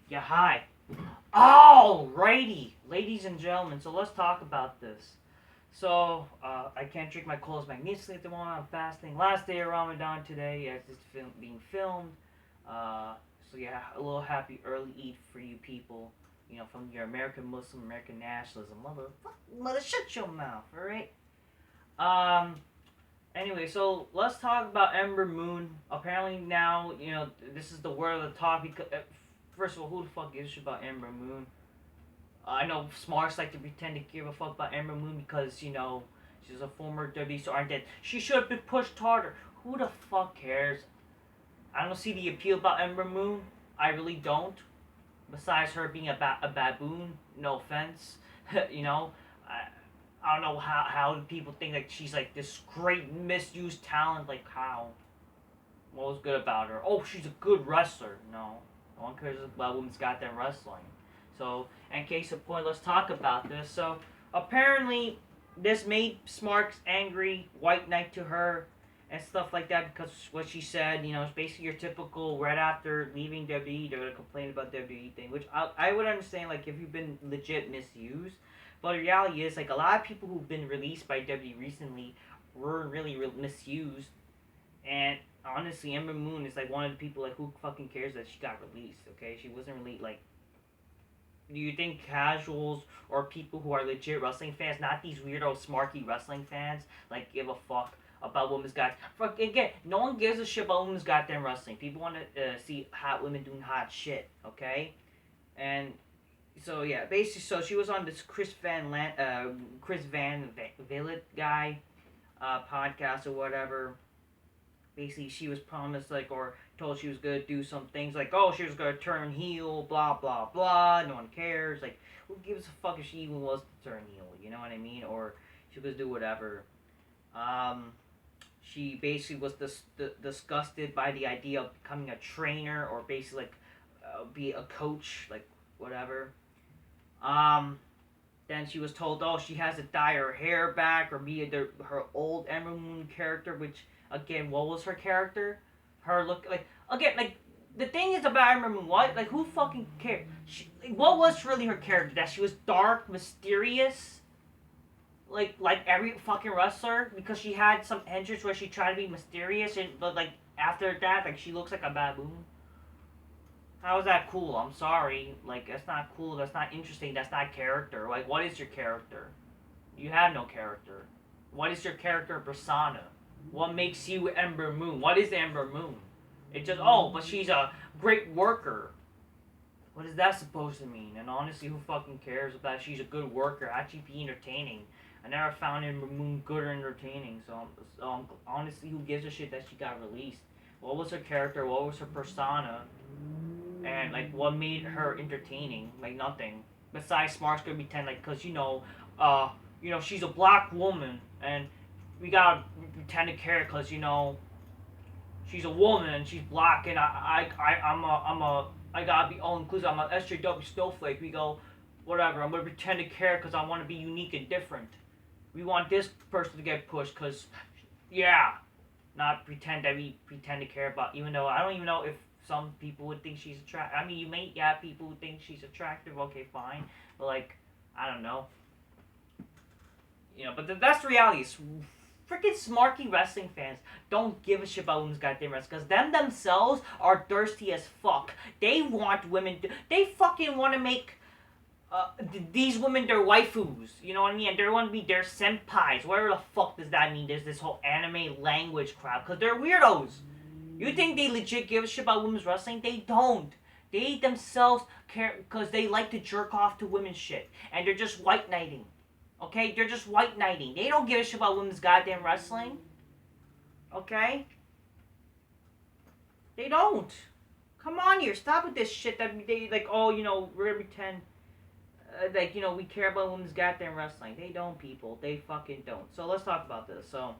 Yeah, hi. Alrighty, ladies and gentlemen, so let's talk about this. I can't drink my colas magnificently at the moment. I'm fasting. Last day of Ramadan today as it's being filmed. Uh, yeah, a little happy early Eid for you people. You know, from your American Muslim, American nationalism. Mother, shut your mouth, alright? Um, Anyway, so let's talk about Ember Moon. Apparently now, this is the word of the topic. First of all, who the fuck gives a shit about Ember Moon? I know Smarts like to pretend to give a fuck about Ember Moon because, she's a former WWE star and that she should have been pushed harder. Who the fuck cares? I don't see the appeal about Ember Moon. I really don't. Besides her being a baboon, no offense. you know, I, I don't know how people think like she's like this great misused talent. Like how? What was good about her? Oh, she's a good wrestler. No, no one cares about women's goddamn wrestling. So, in case of point, let's talk about this. So, apparently, this made Smarks angry, white knight to her, and stuff like that because what she said, it's basically your typical right after leaving WWE, they're gonna complain about WWE thing, which I would understand, like, if you've been legit misused. But the reality is, like, a lot of people who've been released by WWE recently were really misused, and honestly, Ember Moon is like one of the people like who fucking cares that she got released. Okay, she wasn't really like. Do you think casuals or people who are legit wrestling fans, not these weirdo smarky wrestling fans, like give a fuck about women's guys? Fuck again, no one gives a shit about women's goddamn wrestling. People want to see hot women doing hot shit. Okay, and so yeah, basically, so she was on this Chris Van Vliet guy podcast or whatever. Basically she was promised like or told she was gonna do some things like oh she was gonna turn heel blah blah blah no one cares like who gives a fuck if she even was to turn heel, you know what I mean, or she was do whatever. um she basically was disgusted by the idea of becoming a trainer or basically like be a coach like whatever. um then she was told, oh, she has to dye her hair back or be her old Emerald Moon character, which, again, what was her character? Her look, like, again, like, the thing is about Emerald Moon, what? Like, who fucking cares? What was really her character? That she was dark, mysterious? Like every fucking wrestler? Because she had some entrance where she tried to be mysterious, but, like, after that, like, she looks like a baboon? How is that cool? I'm sorry. Like, that's not cool. That's not interesting. That's not character. Like, what is your character? You have no character. What is your character persona? What makes you Ember Moon? What is Ember Moon? It just, oh, but she's a great worker. What is that supposed to mean? And honestly, who fucking cares about she's a good worker? Actually be entertaining. I never found Ember Moon good or entertaining. Honestly, who gives a shit that she got released? What was her character? What was her persona? And like what made her entertaining? Like nothing. Besides Smart's gonna pretend like because she's a black woman and we gotta pretend to care because she's a woman and she's black and I gotta be all inclusive. I'm an SJW snowflake. We go whatever. I'm gonna pretend to care because I want to be unique and different. We want this person to get pushed because yeah, not pretend that we pretend to care about. Even though I don't even know if some people would think she's attractive. I mean, you may have people who think she's attractive. Okay, fine, but like, I don't know. But that's the reality. It's freaking smarky wrestling fans don't give a shit about women's goddamn wrestling because them themselves are thirsty as fuck. They want women. They fucking want to make these women their waifus, you know what I mean? And they want to be their senpais. Whatever the fuck does that mean? There's this whole anime language crowd because they're weirdos. You think they legit give a shit about women's wrestling? They don't. They themselves care because they like to jerk off to women's shit. And they're just white knighting. Okay? They're just white knighting. They don't give a shit about women's goddamn wrestling. Okay? They don't. Come on here. Stop with this shit that they, like, oh, we're gonna pretend, we care about women's goddamn wrestling. They don't, people. They fucking don't. So let's talk about this. So,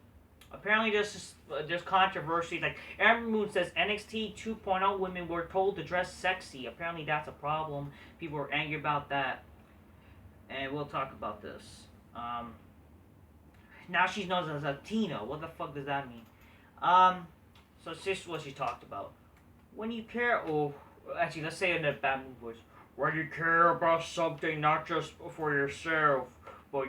apparently there's controversy. Like, Ember Moon says NXT 2.0 women were told to dress sexy. Apparently that's a problem. People are angry about that. And we'll talk about this. Now she's known as Athena. What the fuck does that mean? So this is what she talked about. When you care, Actually, let's say it in a bad voice. When you care about something not just for yourself, but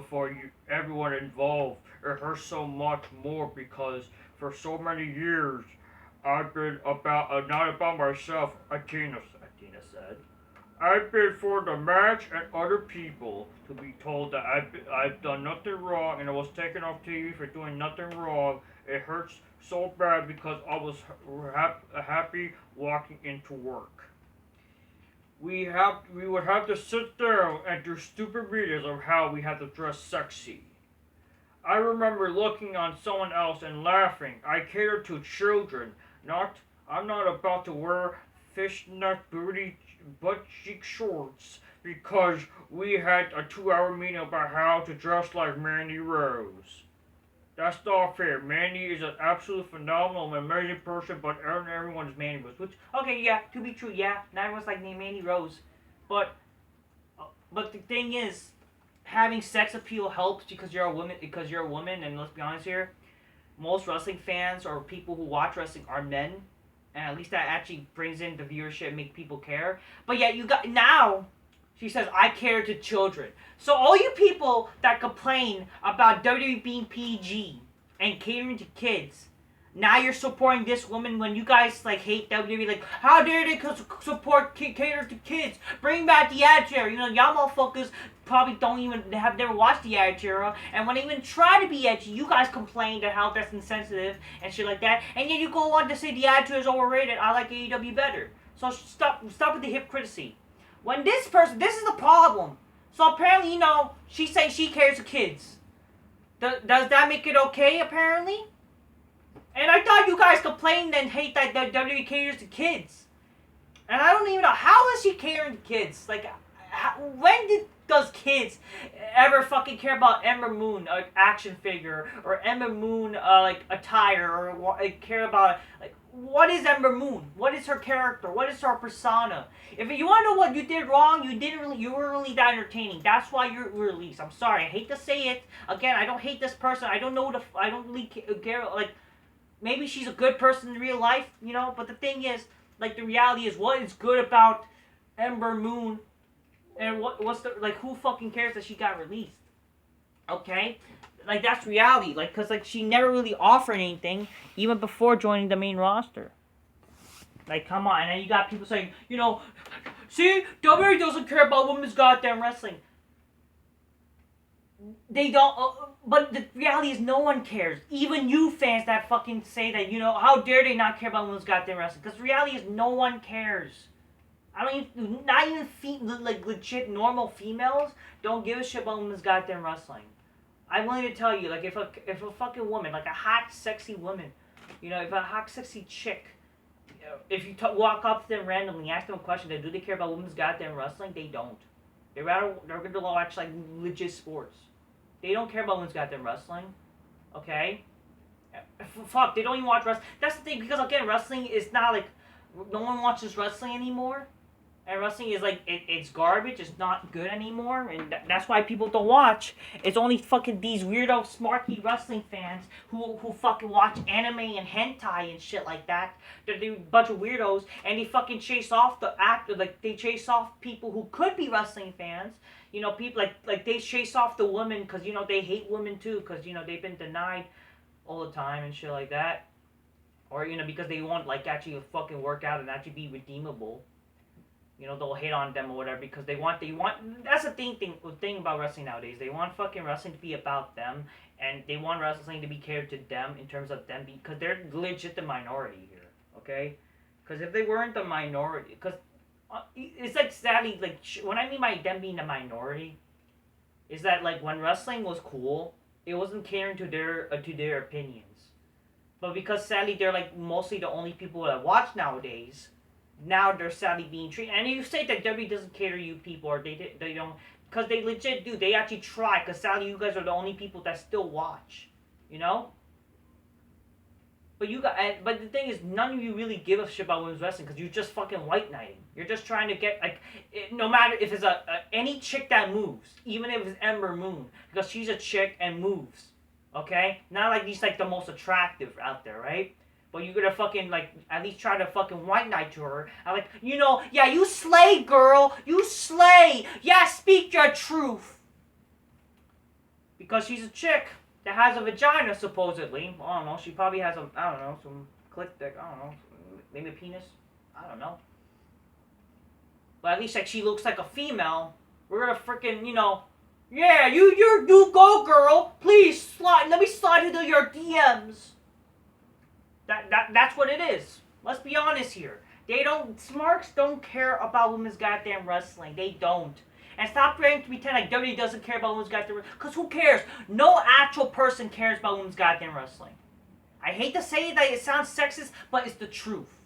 for you, everyone involved, it hurts so much more because for so many years I've been about not about myself. Athena said. I've been for the match and other people to be told that I've done nothing wrong and I was taken off TV for doing nothing wrong. It hurts so bad because I was happy walking into work. We would have to sit down and do stupid videos of how we had to dress sexy. I remember looking on someone else and laughing. I cater to children. Not I'm not about to wear fishnet booty butt cheek shorts because we had a 2 hour meeting about how to dress like Mandy Rose. That's not fair. Mandy is an absolute phenomenal and amazing person, but everyone is Mandy Rose. Which, okay, yeah, to be true, yeah, not everyone's like Mandy Rose, but the thing is, having sex appeal helps because you're a woman. Because you're a woman, and let's be honest here, most wrestling fans or people who watch wrestling are men, and at least that actually brings in the viewership and make people care. But yeah, you got now. She says, I care to children. So all you people that complain about WWE being PG and catering to kids, now you're supporting this woman when you guys like hate WWE. Like, how dare they support cater to kids? Bring back the Attitude Era. You know, y'all motherfuckers probably don't even have never watched the Attitude Era, and when they even try to be edgy, you guys complain that how that's insensitive and shit like that. And yet you go on to say the Attitude is overrated. I like AEW better. So stop with the hypocrisy. When this is the problem. So apparently, you know, she's saying she cares for kids. Does that make it okay, apparently? And I thought you guys complained and hate that WWE caters to kids. And I don't even know, how is she catering to kids? Like, when does kids ever fucking care about Ember Moon, action figure, or Ember Moon, like, attire, or like, care about, like, what is Ember Moon? What is her character? What is her persona? If you want to know what you did wrong, you weren't really that entertaining. That's why you're released. I'm sorry, I hate to say it. Again, I don't hate this person. I don't really care, like, maybe she's a good person in real life, you know, but the thing is, like, the reality is, what is good about Ember Moon, and what's the, like, who fucking cares that she got released? Okay? Like, that's reality, like, because, like, she never really offered anything, even before joining the main roster. Like, come on, and then you got people saying, you know, see, WWE doesn't care about women's goddamn wrestling. They don't, but the reality is no one cares. Even you fans that fucking say that, you know, how dare they not care about women's goddamn wrestling? Because the reality is no one cares. I mean, not even like legit normal females don't give a shit about women's goddamn wrestling. I'm willing to tell you, like, if a fucking woman, like a hot, sexy woman, you know, if a hot, sexy chick, you know, if you walk up to them randomly, ask them a question, do they care about women's goddamn wrestling? They don't. They're going to watch, like, legit sports. They don't care about women's goddamn wrestling. Okay? Fuck, they don't even watch wrestling. That's the thing, because again, wrestling is not like, no one watches wrestling anymore. And wrestling is like, it's garbage, it's not good anymore, and that's why people don't watch. It's only fucking these weirdo, smarky wrestling fans who fucking watch anime and hentai and shit like that. They're a bunch of weirdos, and they fucking chase off the actor, like, they chase off people who could be wrestling fans. You know, people, like they chase off the women, because, you know, they hate women too, because, you know, they've been denied all the time and shit like that. Or, you know, because they want, like, actually fucking work out and actually be redeemable. You know, they'll hate on them or whatever because they want, that's the thing about wrestling nowadays. They want fucking wrestling to be about them, and they want wrestling to be catered to them in terms of them, because they're legit the minority here, okay? Because if they weren't the minority, because it's like, sadly, like, what I mean by them being the minority is that, like, when wrestling was cool, it wasn't catering to their opinions. But because, sadly, they're, like, mostly the only people that watch nowadays, now they're sadly being treated. And you say that WWE doesn't cater to you people, or they don't, because they legit do. They actually try, because sadly you guys are the only people that still watch, you know? But the thing is, none of you really give a shit about women's wrestling, because you're just fucking white knighting. You're just trying to get, like, no matter if it's any chick that moves, even if it's Ember Moon, because she's a chick and moves, okay? Not like she's, like, the most attractive out there, right? But you're gonna fucking, like, at least try to fucking white knight to her. I'm like, yeah, you slay, girl. You slay. Yeah, speak your truth. Because she's a chick that has a vagina, supposedly. I don't know. She probably has some clit dick. I don't know. Maybe a penis. I don't know. But at least, like, she looks like a female. We're gonna freaking, yeah, you go, girl. Please slide. Let me slide into your DMs. That's what it is. Let's be honest here. Smarks don't care about women's goddamn wrestling. They don't. And stop trying to pretend like WWE doesn't care about women's goddamn wrestling. Because who cares? No actual person cares about women's goddamn wrestling. I hate to say that it sounds sexist, but it's the truth.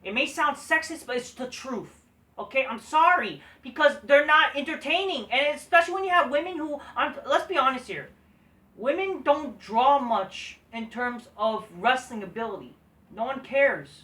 It may sound sexist, but it's the truth. Okay, I'm sorry. Because they're not entertaining. And especially when you have women who, let's be honest here. Women don't draw much in terms of wrestling ability. No one cares.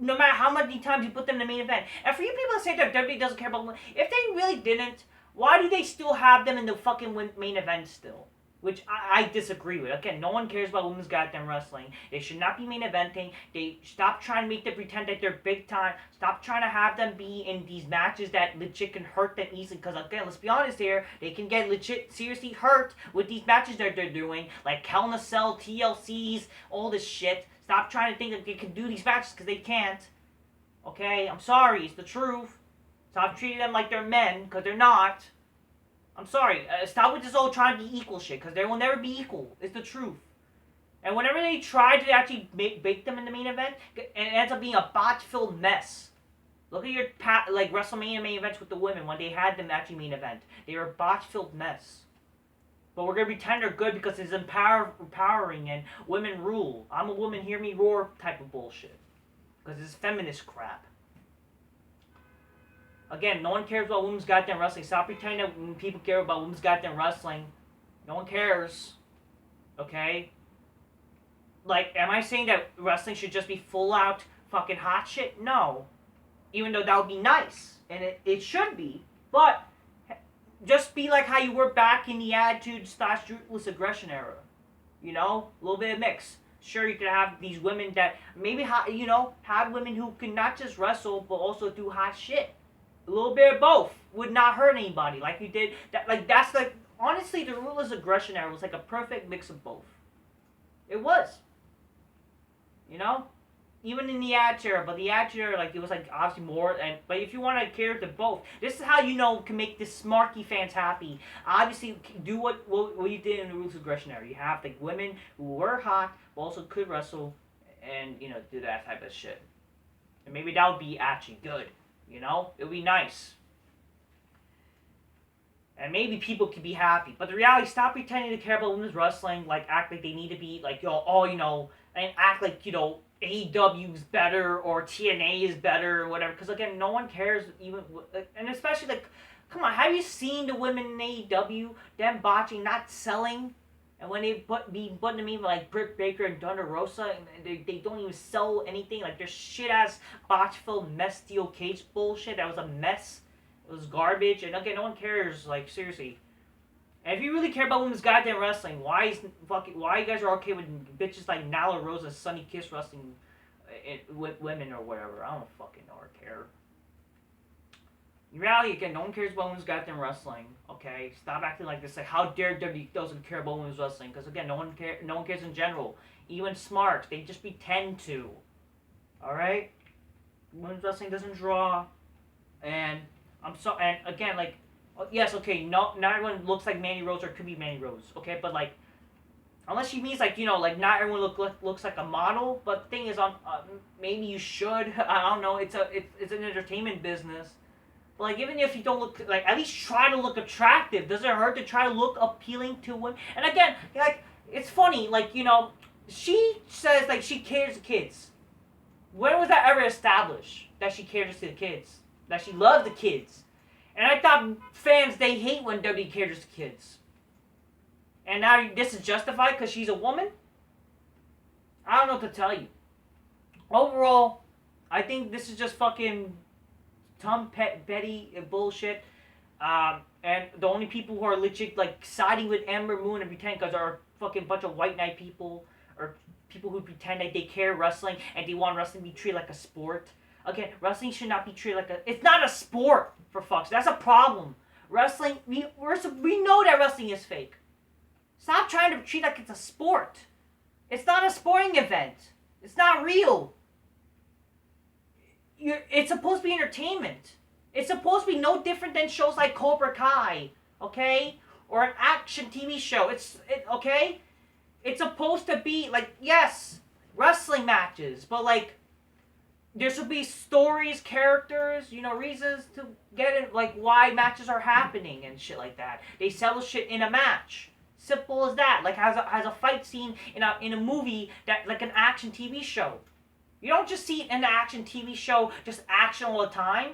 No matter how many times you put them in the main event. And for you people that say that WWE doesn't care about women, if they really didn't, why do they still have them in the fucking main event still? Which I disagree with. Again, no one cares about women's goddamn wrestling. They should not be main eventing. They stop trying to make them pretend that they're big time. Stop trying to have them be in these matches that legit can hurt them easily. Because again, let's be honest here, they can get legit seriously hurt with these matches that they're doing. Like Hell in a Cell, TLCs, all this shit. Stop trying to think that they can do these matches because they can't. Okay, I'm sorry, it's the truth. Stop treating them like they're men, because they're not. I'm sorry. Stop with this whole trying to be equal shit, because they will never be equal. It's the truth. And whenever they try to actually bake them in the main event, it ends up being a botch-filled mess. Look at your WrestleMania main events with the women when they had them actually main event. They were a botch-filled mess. But we're going to pretend they're good because it's empowering and women rule. I'm a woman, hear me roar type of bullshit. Because it's feminist crap. Again, no one cares about women's goddamn wrestling. Stop pretending that people care about women's goddamn wrestling. No one cares. Okay? Like, am I saying that wrestling should just be full out fucking hot shit? No. Even though that would be nice. And it should be. But just be like how you were back in the attitude/ruthless aggression era. A little bit of mix. Sure, you could have these women that maybe, have women who can not just wrestle, but also do hot shit. A little bit of both would not hurt anybody, like you did. Honestly, the ruthless aggression era was like a perfect mix of both. It was. Even in the Attitude Era, but the Attitude Era, it was obviously more. But if you want to cater to both, this is how can make the smarky fans happy. Obviously, do what you did in the ruthless aggression era. You have women who were hot, but also could wrestle, and do that type of shit. And maybe that would be actually good. It would be nice. And maybe people could be happy. But the reality, stop pretending to care about women's wrestling, act like they need to be, and act like, AEW is better, or TNA is better, or whatever. Because, again, no one cares, even, and especially, come on, have you seen the women in AEW, them botching, not selling? And when they putting them even Britt Baker and Thunder Rosa, and they don't even sell anything. There's shit-ass botch-filled mess steel cage bullshit. That was a mess. It was garbage. And again, no one cares, seriously. And if you really care about women's goddamn wrestling, why you guys are okay with bitches like Nyla Rose and Sunny Kiss wrestling with women or whatever? I don't fucking know or care. In reality, again, no one cares about women's goddamn wrestling. Okay, stop acting like this. How dare WWE doesn't care about women's wrestling? Because again, no one cares in general. Even smart, they just pretend to. All right, women's wrestling doesn't draw, and and again, yes, okay, not everyone looks like Mandy Rose or could be Mandy Rose. Okay, but unless she means not everyone looks like a model. But the thing is, maybe you should. I don't know. It's an entertainment business. Even if you don't look, at least try to look attractive. Does it hurt to try to look appealing to women? And again, it's funny, she says, she caters to kids. When was that ever established, that she caters to the kids? That she loves the kids? And I thought fans, they hate when WWE caters to kids. And now this is justified because she's a woman? I don't know what to tell you. Overall, I think this is just fucking Tom Petty bullshit, and the only people who are legit siding with Ember Moon and pretending because are a fucking bunch of white knight people, or people who pretend that they care wrestling and they want wrestling to be treated like a sport. Again, wrestling should not be treated like a. It's not a sport, for fuck's sake. That's a problem. Wrestling, we know that wrestling is fake. Stop trying to treat it like it's a sport. It's not a sporting event. It's not real. It's supposed to be entertainment. It's supposed to be no different than shows like Cobra Kai, okay? Or an action TV show. Okay? It's supposed to be, like, yes, wrestling matches, but, like, there should be stories, characters, reasons to get it, like, why matches are happening and shit like that. They sell shit in a match. Simple as that. Like, has a fight scene in a movie that, like, an action TV show. You don't just see it in an action TV show, just action all the time.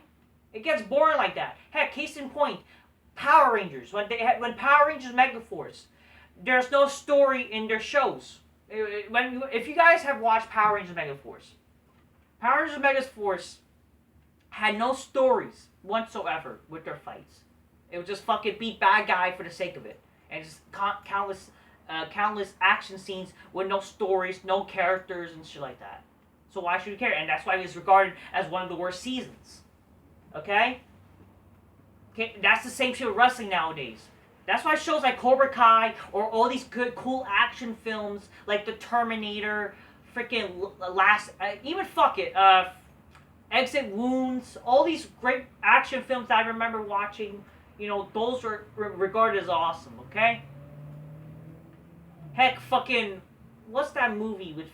It gets boring like that. Heck, case in point, Power Rangers. When Power Rangers Megaforce, there's no story in their shows. If you guys have watched Power Rangers Megaforce, Power Rangers Megaforce had no stories whatsoever with their fights. It was just fucking beat bad guy for the sake of it. And just countless action scenes with no stories, no characters, and shit like that. So why should you care? And that's why it's regarded as one of the worst seasons. Okay? That's the same shit with wrestling nowadays. That's why shows like Cobra Kai or all these good, cool action films like The Terminator, freaking Exit Wounds, all these great action films that I remember watching, those were regarded as awesome, okay? Heck, what's that movie with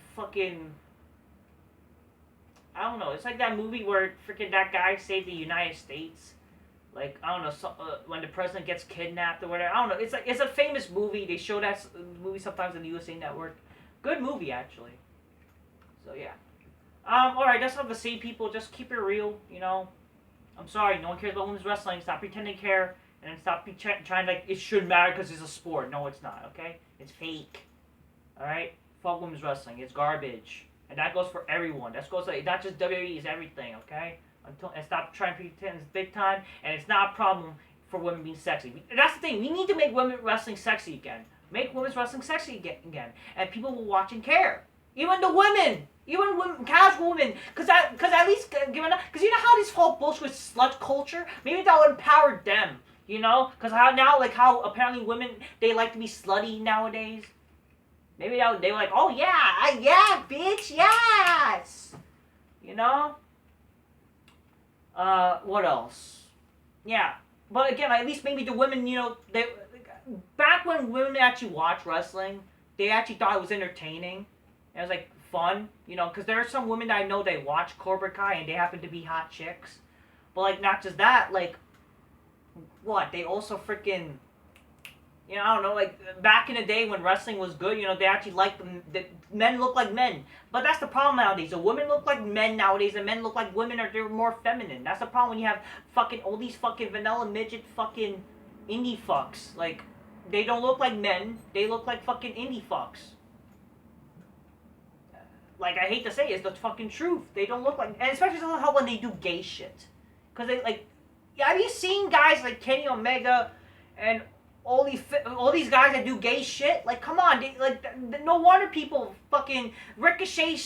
I don't know, it's like that movie where freaking that guy saved the United States. Like, I don't know, when the president gets kidnapped or whatever. I don't know, it's a famous movie. They show that movie sometimes on the USA Network. Good movie, actually. So, yeah. Alright, that's all the same people. Just keep it real, I'm sorry, no one cares about women's wrestling. Stop pretending to care, and stop trying like it should matter because it's a sport. No, it's not, okay? It's fake. Alright? Fuck women's wrestling. It's garbage. And that goes for everyone. That goes like, not just WWE, it's everything, okay? And stop trying to pretend it's big time, and it's not a problem for women being sexy. That's the thing. We need to make women wrestling sexy again. Make women's wrestling sexy again. And people will watch and care. Even the women. Even women, casual women. Because at least, because you know how these whole bullshit with slut culture? Maybe that would empower them. Because how apparently women, they like to be slutty nowadays. Maybe they were like, oh yeah, bitch, yes! What else? Yeah. But again, at least maybe the women, back when women actually watched wrestling, they actually thought it was entertaining. It was like fun, because there are some women that I know that watch Cobra Kai and they happen to be hot chicks. But like, not just that, like, what? They also freaking, I don't know, like, back in the day when wrestling was good, they actually liked the men look like men. But that's the problem nowadays. The women look like men nowadays, and men look like women, or they're more feminine. That's the problem when you have all these fucking vanilla midget fucking indie fucks. Like, they don't look like men, they look like fucking indie fucks. Like, I hate to say it, it's the fucking truth. They don't look like, and especially how when they do gay shit. Because they, like, have you seen guys like Kenny Omega and all these guys that do gay shit? Like, come on, no wonder people fucking Ricochet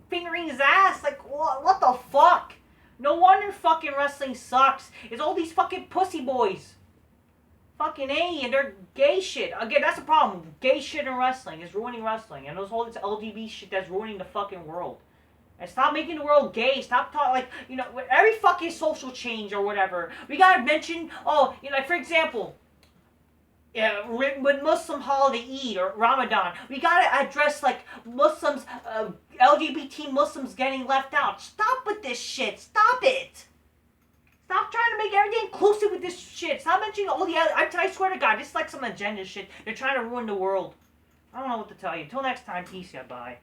fingering his ass. Like, what the fuck? No wonder fucking wrestling sucks. It's all these fucking pussy boys. Fucking A, and they're gay shit. Again, that's the problem. Gay shit in wrestling is ruining wrestling. And there's all this LGBT shit that's ruining the fucking world. And stop making the world gay. Stop talking, with every fucking social change or whatever, we gotta mention, for example, with Muslim holiday Eid or Ramadan, we gotta address, like, Muslims, LGBT Muslims getting left out. Stop with this shit. Stop it. Stop trying to make everything inclusive with this shit. Stop mentioning all the other, I swear to God, this is like some agenda shit. They're trying to ruin the world. I don't know what to tell you. Till next time, peace, yeah, bye.